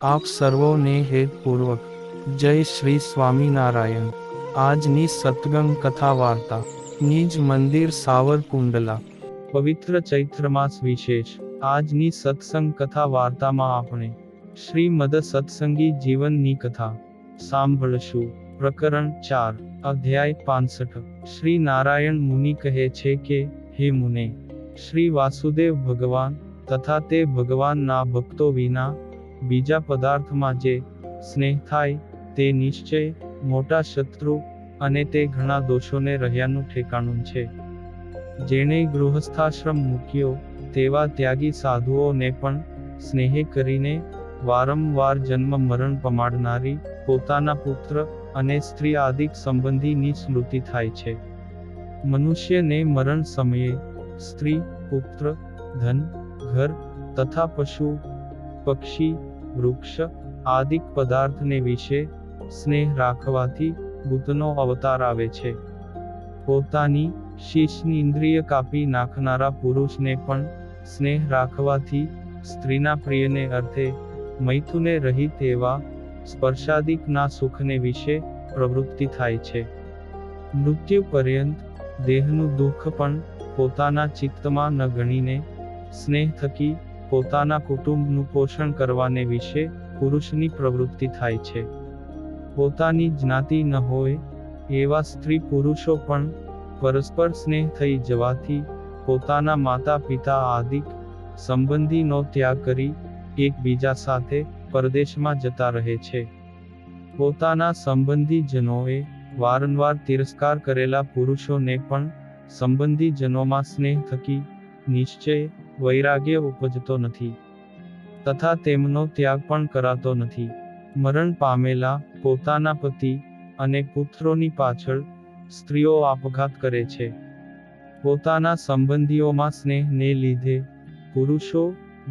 આપ સર્વોને હેતપૂર્વક જય શ્રી સ્વામિનારાયણ। આજની સત્સંગ કથા વાર્તા નિજ મંદિર સાવરકુંડલા। પવિત્ર ચૈત્ર માસ વિશેષ। આજની સત્સંગ કથા વાર્તામાં આપણે શ્રીમદ સત્સંગી જીવનની કથા સાંભળશું। પ્રકરણ 4 અધ્યાય 65। શ્રી નારાયણ મુનિ કહે છે કે, હે મુને, શ્રી વાસુદેવ ભગવાન તથા તે ભગવાનના ભક્તો વિના બીજા પદાર્થમાં જે સ્નેહ થાય તે નિશ્ચય મોટા શત્રુ અને તે ઘણા દોષોને રહ્યાનું ઠેકાણું છે। જેણે ગૃહસ્થાશ્રમ મૂક્યો તેવા ત્યાગી સાધુઓને પણ સ્નેહે કરીને વારંવાર જન્મ મરણ પમાડનારી પોતાના પુત્ર અને સ્ત્રી આદિક સંબંધીની સ્મૃતિ થાય છે। મનુષ્યને મરણ સમયે સ્ત્રી, પુત્ર, ધન, ઘર તથા પશુ, પક્ષી, વૃક્ષ આદિક પદાર્થને વિશે સ્નેહ રાખવાથી બુદ્ધનો અવતાર આવે છે। પોતાની શીશની ઇન્દ્રિય કાપી નાખનારા પુરુષને પણ સ્નેહ રાખવાથી સ્ત્રીના પ્રિયને અર્થે મૈથુને રહિત એવા સ્પર્શાદિકના સુખને વિશે પ્રવૃત્તિ થાય છે। મૃત્યુ પર્યંત દેહનું દુઃખ પણ પોતાના ચિત્તમાં ન ગણીને સ્નેહ થકી પોતાના કુટુંબનું પોષણ કરવાને વિશે પુરુષની પ્રવૃત્તિ થાય છે। પોતાની જ્ઞાતિ ન હોય એવા સ્ત્રી પુરુષો પણ પરસ્પર સ્નેહ થઈ જવાથી પોતાના માતા પિતા આદિક સંબંધીનો ત્યાગ કરી એકબીજા સાથે પરદેશમાં જતા રહે છે। પોતાના સંબંધીજનોએ વારંવાર તિરસ્કાર કરેલા પુરુષોને પણ સંબંધીજનોમાં સ્નેહ થકી નિશ્ચય વૈરાગ્ય ઉપજતો નથી તથા તેમનો ત્યાગ પણ કરાતો નથી। મરણ પામેલા પોતાના પતિ અને પુત્રોની પાછળ સ્ત્રીઓ આપઘાત કરે છે। પોતાના સંબંધીઓમાં સ્નેહને લીધે પુરુષો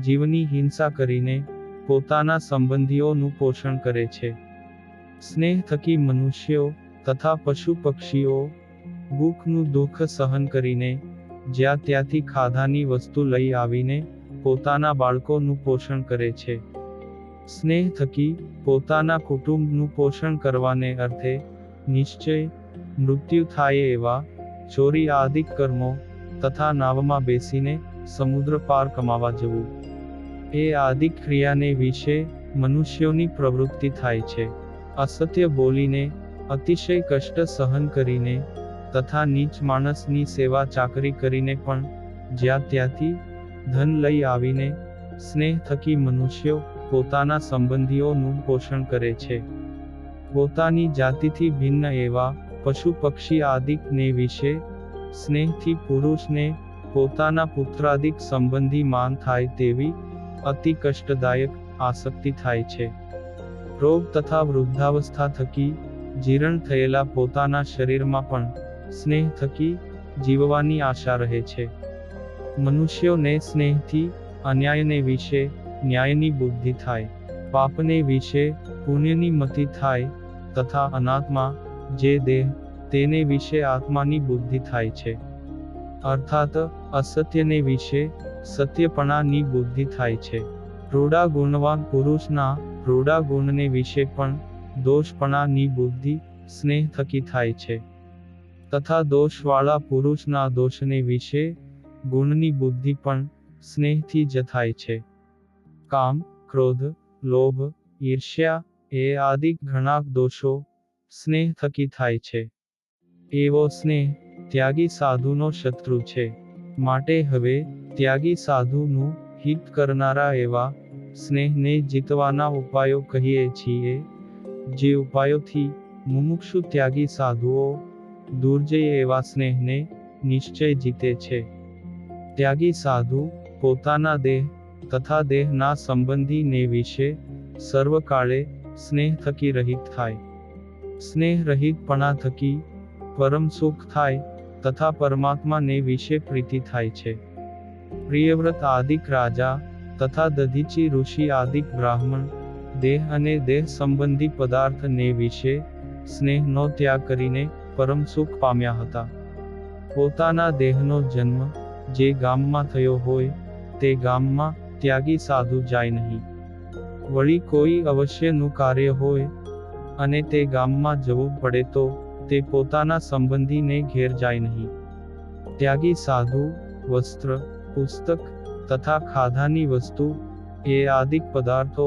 જીવની હિંસા કરીને પોતાના સંબંધીઓનું પોષણ કરે છે। સ્નેહ થકી મનુષ્યો તથા પશુ પક્ષીઓ ભૂખનું દુઃખ સહન કરીને જ્યાં ત્યાંથી ખાધાની વસ્તુ લઈ આવીને પોતાના બાળકોનું પોષણ કરે છે। સ્નેહ થકી પોતાના કુટુંબનું પોષણ કરવાને અર્થે નિશ્ચય મૃત્યુ થાય એવા ચોરી આદિક કર્મો તથા નાવમાં બેસીને સમુદ્ર પાર કમાવા જવું એ આદિક ક્રિયાને વિશે મનુષ્યોની પ્રવૃત્તિ થાય છે। અસત્ય બોલીને અતિશય કષ્ટ સહન કરીને તથા નીચ માણસની સેવા ચાકરી કરીને પણ જ્યાં ત્યાંથી ધન લઈ આવીને સ્નેહ થકી મનુષ્યો પોતાના સંબંધીઓનું પોષણ કરે છે। પોતાની જાતિથી ભિન્ન એવા પશુ પક્ષી આદિકને વિશે સ્નેહથી પુરુષને પોતાના પુત્રાદિક સંબંધી માન થાય તેવી અતિ કષ્ટદાયક આસક્તિ થાય છે। રોગ તથા વૃદ્ધાવસ્થા થકી જીર્ણ થયેલા પોતાના શરીરમાં પણ સ્નેહ થકી જીવવાની આશા રહે છે। મનુષ્યોને સ્નેહથી અન્યાયને વિશે ન્યાયની બુદ્ધિ થાય, પાપને વિશે પુણ્યની મતિ થાય તથા અનાત્મા જે દેહ તેને વિશે આત્માની બુદ્ધિ થાય છે। અર્થાત અસત્યને વિશે સત્યપણાની બુદ્ધિ થાય છે। રૂડા ગુણવાન પુરુષના રૂડા ગુણને વિશે પણ દોષપણાની બુદ્ધિ સ્નેહ થકી થાય છે તથા દોષવાળા પુરુષના દોષને વિશે ગુણની બુદ્ધિ પણ સ્નેહથી જ થાય છે। કામ, ક્રોધ, લોભ, ઈર્ષ્યા એ આદિ ઘણા દોષો સ્નેહ થકી થાય છે। એવો સ્નેહ ત્યાગી સાધુનો શત્રુ છે। માટે હવે ત્યાગી સાધુનું હિત કરનારા એવા સ્નેહને જીતવાના ઉપાયો કહીએ છીએ, જે ઉપાયોથી મુમુક્ષુ ત્યાગી સાધુઓ દુર્જય એવા સ્નેહને નિશ્ચય જીતે છે। ત્યાગી સાધુ પોતાના દેહ તથા દેહના સંબંધીને વિશે સર્વકાળે સ્નેહ થકી રહિત થાય। સ્નેહ રહિતપણા થકી પરમ સુખ થાય તથા પરમાત્માને વિશે પ્રીતિ થાય છે। પ્રિયવ્રત આદિક રાજા તથા દધીચી ઋષિ આદિક બ્રાહ્મણ દેહ અને દેહ સંબંધી પદાર્થને વિશે સ્નેહનો ત્યાગ કરીને પરમ સુખ પામ્યા હતા। પોતાના દેહનો જન્મ જે ગામમાં થયો હોય તે ગામમાં ત્યાગી સાધુ જાય નહીં। વળી કોઈ અવશ્યનું કાર્ય હોય અને તે ગામમાં જવું પડે તો તે પોતાના સંબંધીને ઘેર જાય નહીં. ત્યાગી સાધુ વસ્ત્ર, પુસ્તક તથા ખાધાની વસ્તુ એ આદિક પદાર્થો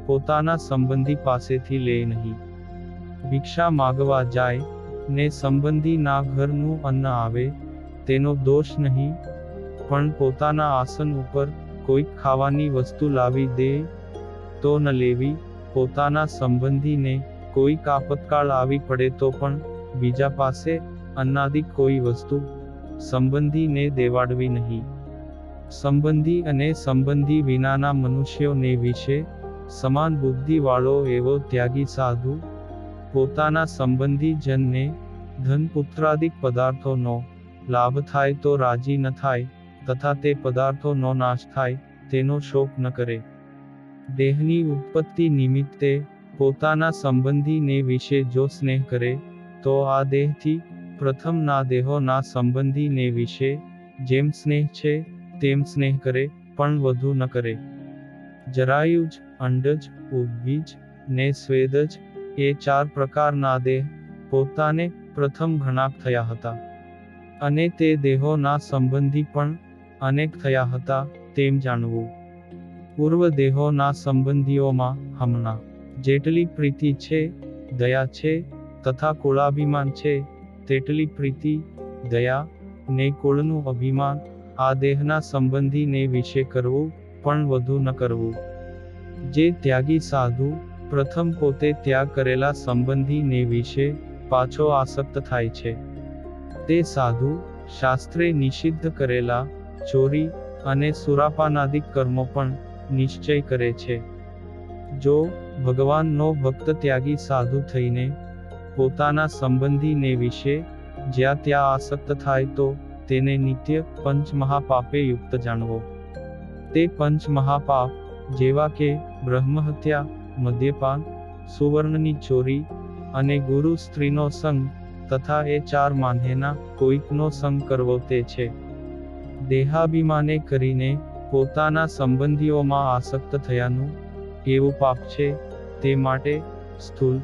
પોતાના સંબંધી પાસેથી લે નહીં. ભિક્ષા માગવા જાય ને સંબંધીના ઘરનું અન્ન આવે તેનો દોષ નહીં, પણ પોતાના આસન ઉપર કોઈક ખાવાની વસ્તુ લાવી દે તો ન લેવી. પોતાના સંબંધીને કોઈક આપતકાળ આવી પડે તો પણ બીજા પાસે અન્નાદિક કોઈ વસ્તુ સંબંધીને દેવાડવી નહીં. સંબંધી અને સંબંધી વિનાના મનુષ્યોને વિશે સમાન બુદ્ધિવાળો એવો ત્યાગી સાધુ પોતાના સંબંધી જનને ધન પુત્રાદિક પદાર્થોનો લાભ થાય તો રાજી ન થાય તથા તે પદાર્થોનો નાશ થાય તેનો શોક ન કરે. દેહની ઉત્પત્તિ નિમિત્તે પોતાના સંબંધીને વિશે જો સ્નેહ કરે તો આ દેહથી પ્રથમના દેહોના સંબંધીને વિશે જેમ સ્નેહ છે તેમ સ્નેહ કરે, પણ વધુ ન કરે. જરાયુજ, અંડજ, ઉદ્ભીજ ને સ્વેદજ એ 4 પ્રકારના દેહ પોતાને પ્રથમ ઘણાક થયા હતા, અને તે દેહોના સંબંધી પણ અનેક થયા હતા તેમ જાણવું. પૂર્વ દેહોના સંબંધીઓમાં હમણાં જેટલી પ્રીતિ છે, દયા છે તથા કુળાભિમાન છે તેટલી પ્રીતિ, દયા ને કુળનું અભિમાન આ દેહના સંબંધીને વિશે કરવું, પણ વધુ ન કરવું. જે ત્યાગી સાધુ પ્રથમ પોતે ત્યાગ કરેલા સંબંધીને વિશે પાછો આસક્ત થાય છે તે સાધુ શાસ્ત્રે નિષિદ્ધ કરેલા ચોરી અને સુરાપાનાદિક કર્મો પણ નિશ્ચય કરે છે. જો ભગવાનનો ભક્ત ત્યાગી સાધુ થઈને પોતાના સંબંધીને વિશે જ્યાં ત્યાં આસક્ત થાય તો તેને નિત્ય પંચ મહાપાપે યુક્ત જાણવો. તે પંચ મહાપાપ જેવા કે બ્રહ્મહત્યા, મદ્યપાન, સુવર્ણની ચોરી અને ગુરુ સ્ત્રીનો સંગ તથા એ 4 માન્હેના કોઈકનો સંગ કરવો તે છે. દેહાભિમાને કરીને પોતાના સંબંધીઓમાં આસક્ત થયાનું એવું પાપ છે. તે માટે સ્થૂલ,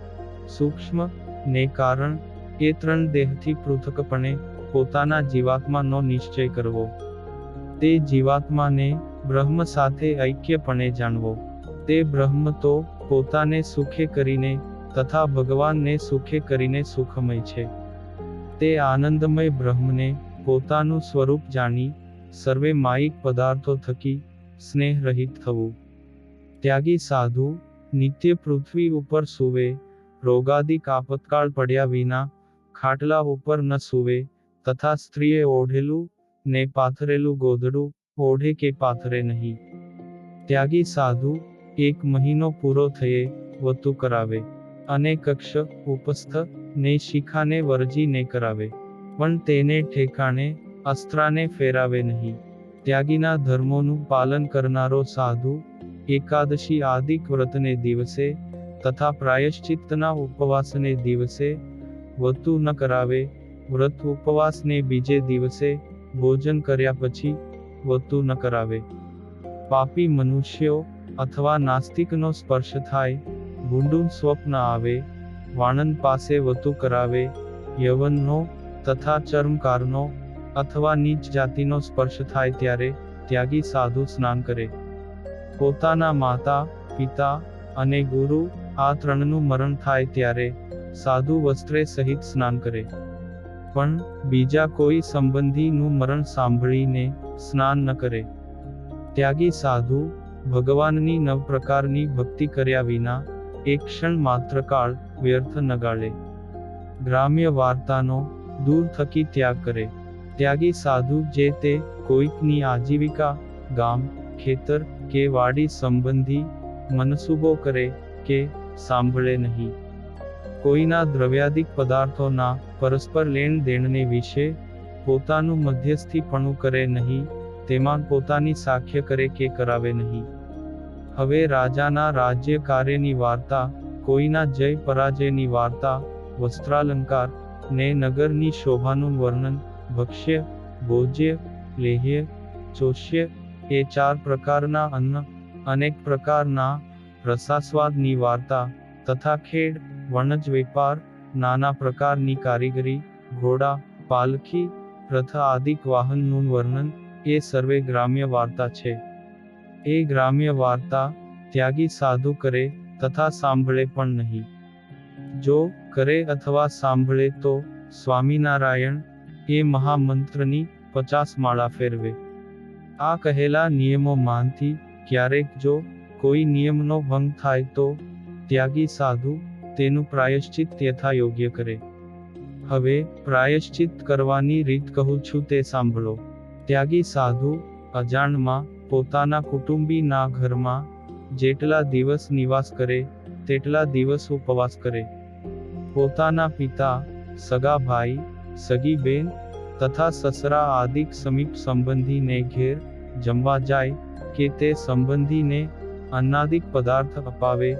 સૂક્ષ્મ ને કારણ એ 3 દેહથી પૃથકપણે પોતાના જીવાત્માનો નિશ્ચય કરવો. તે જીવાત્માને બ્રહ્મ સાથે ઐક્યપણે જાણવો. તે બ્રહ્મ તો પોતાને સુખે કરીને તથા ભગવાનને સુખે કરીને સુખમય છે. તે આનંદમય બ્રહ્મને પોતાનું સ્વરૂપ જાણી સર્વે માયિક પદાર્થો થકી સ્નેહ રહિત થવું. ત્યાગી સાધુ નિત્ય પૃથ્વી ઉપર સૂવે, રોગાદિક આપતકાળ પડ્યા વિના ખાટલા ઉપર ન સૂવે તથા સ્ત્રીએ ઓઢેલું ને પાથરેલું ગોદડું ઓઢે કે પાથરે નહીં. ત્યાગી સાધુ 1 મહિનો પૂરો થયે વતુ કરાવે અને કક્ષ, ઉપસ્થ ને શિખાને વરજીને કરાવે, પણ તેને ઠેકાણે અસ્ત્રાને ફેરાવે નહીં. ત્યાગીના ધર્મોનું પાલન કરનારો સાધુ એકાદશી આદિક વ્રતને દિવસે તથા પ્રાયશ્ચિત્તના ઉપવાસને દિવસે વતુ ન કરાવે. વ્રત ઉપવાસને બીજે દિવસે ભોજન કર્યા પછી વતુ ન કરાવે. પાપી મનુષ્યો અથવા નાસ્તિકનો સ્પર્શ થાય, ભૂંડું સ્વપ્ન આવે, વાણંદ પાસે વતુ કરાવે, યવનનો તથા ચર્મકારનો અથવા નીચ જાતિનો સ્પર્શ થાય ત્યારે ત્યાગી સાધુ સ્નાન કરે. પોતાના માતા, પિતા અને ગુરુ આ 3નું મરણ થાય ત્યારે સાધુ વસ્ત્રે સહિત સ્નાન કરે, પણ બીજા કોઈ સંબંધીનું મરણ સાંભળીને સ્નાન ન કરે. ત્યાગી સાધુ ભગવાનની 9 પ્રકારની ભક્તિ કર્યા વિના એક ક્ષણ માત્ર કાળ વ્યર્થ ન ગાળે. ગ્રામ્ય વાર્તાનો દૂર થકી ત્યાગ કરે. ત્યાગી સાધુ જે તે કોઈકની આજીવિકા, ગામ, ખેતર કે વાડી સંબંધી મનસુબો કરે કે સાંભળે નહીં. કોઈના દ્રવ્યાદિક પદાર્થોના પરસ્પર લેણ દેણને વિશે પોતાનું મધ્યસ્થીપણું કરે નહીં, તેમાં પોતાની સાખ્ય કરે કે કરાવે નહીં. હવે રાજાના રાજ્ય કાર્યની વાર્તા, કોઈના જય પરાજયની વાર્તા, વસ્ત્રાલંકાર ને નગરની શોભાનું વર્ણન, ભક્ષ્ય, ભોજ્ય, લેહ્ય, ચોષ્ય એ 4 પ્રકારના અન્ન, અનેક પ્રકારના રસાસ્વાદની વાર્તા તથા ખેડ વણજ વેપાર, નાના પ્રકારની કારીગરી, ઘોડા, પાલખી, રથ આદિક વાહનનું વર્ણન એ સર્વે ગ્રામ્ય વાર્તા છે. એ ગ્રામ્ય વાર્તા ત્યાગી સાધુ કરે તથા સાંભળે પણ નહીં. જો કરે અથવા સાંભળે તો સ્વામિનારાયણ એ મહામંત્રની 50 માળા ફેરવે. આ કહેલા નિયમોમાંથી ક્યારેક જો કોઈ નિયમનો ભંગ થાય તો ત્યાગી સાધુ તેનું પ્રાયશ્ચિત યથા યોગ્ય કરે. હવે પ્રાયશ્ચિત કરવાની રીત કહું છું તે સાંભળો. ત્યાગી સાધુ અજાણમાં પોતાના કુટુંબીના ઘરમાં જેટલા દિવસ નિવાસ કરે તેટલા દિવસ ઉપવાસ કરે. પોતાના પિતા, સગા ભાઈ, સગી બેન તથા સસરા આદિક સમીપ સંબંધીને ઘેર જમવા જાય કે તે સંબંધીને અન્નાદિક પદાર્થ અપાવે,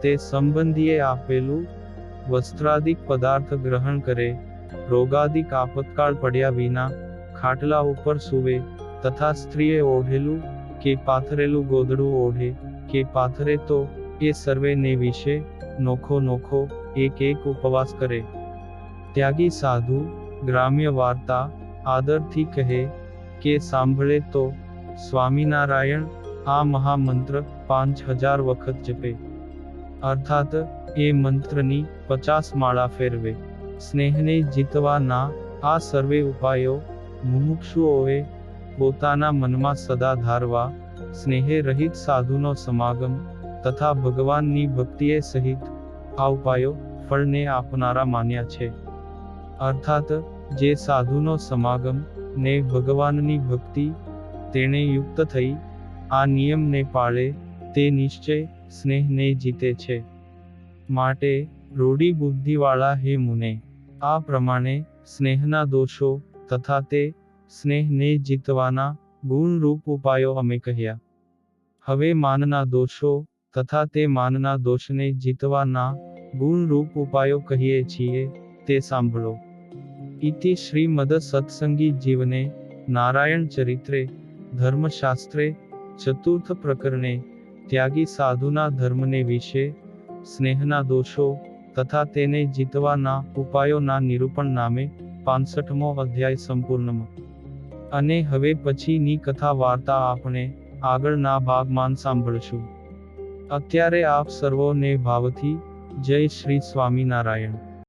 તે સંબંધીએ આપેલું વસ્ત્રાદિક પદાર્થ ગ્રહણ કરે, રોગાદિક આપતકાળ પડ્યા વિના ખાટલા ઉપર સૂવે તથા સ્ત્રીએ ઓઢેલું કે પાથરેલું ગોદડું ઓઢે કે પાથરે તો એ સર્વેને વિશે નોખો નોખો એક એક ઉપવાસ કરે. ત્યાગી સાધુ ગ્રામ્ય વાર્તા આદરથી કહે કે સાંભળે તો સ્વામિનારાયણ આ મહામંત્ર 5000 વખત જપે. અર્થાત એ મંત્રની 50 માળા ફેરવે. સ્નેહને જીતવાના આ સર્વે ઉપાયો મુમુક્ષુઓએ પોતાના મનમાં સદા ધારવા, સ્નેહે રહિત સાધુનો સમાગમ તથા ભગવાનની ભક્તિએ સહિત આ ઉપાયો ફળને આપનારા માન્યા છે. અર્થાત જે સાધુનો સમાગમ ને ભગવાનની ભક્તિ તેણે યુક્ત થઈ આ નિયમને પાળે તે નિશ્ચય સ્નેહને જીતે છે. માટે રૂઢી બુદ્ધિવાળા હે મુને, આ પ્રમાણે સ્નેહના દોષો તથા તે સ્નેહને જીતવાના ગુણરૂપ ઉપાયો અમે કહ્યા. હવે માનના દોષો તથા તે માનના દોષને જીતવાના ગુણરૂપ ઉપાયો કહીએ છીએ તે સાંભળો. ઇતિ શ્રીમદ સત્સંગી જીવને નારાયણ ચરિત્રે ધર્મશાસ્ત્રે ચતુર્થ પ્રકરણે ત્યાગી સાધુના ધર્મને વિશે સ્નેહના દોષો તથા તેને જીતવાના ઉપાયોના નિરૂપણ નામે 65મો અધ્યાય સંપૂર્ણ. અને હવે પછીની કથા વાર્તા આપણે આગળના ભાગમાં સાંભળશું. અત્યારે આપ સર્વોને ભાવથી જય શ્રી સ્વામિનારાયણ.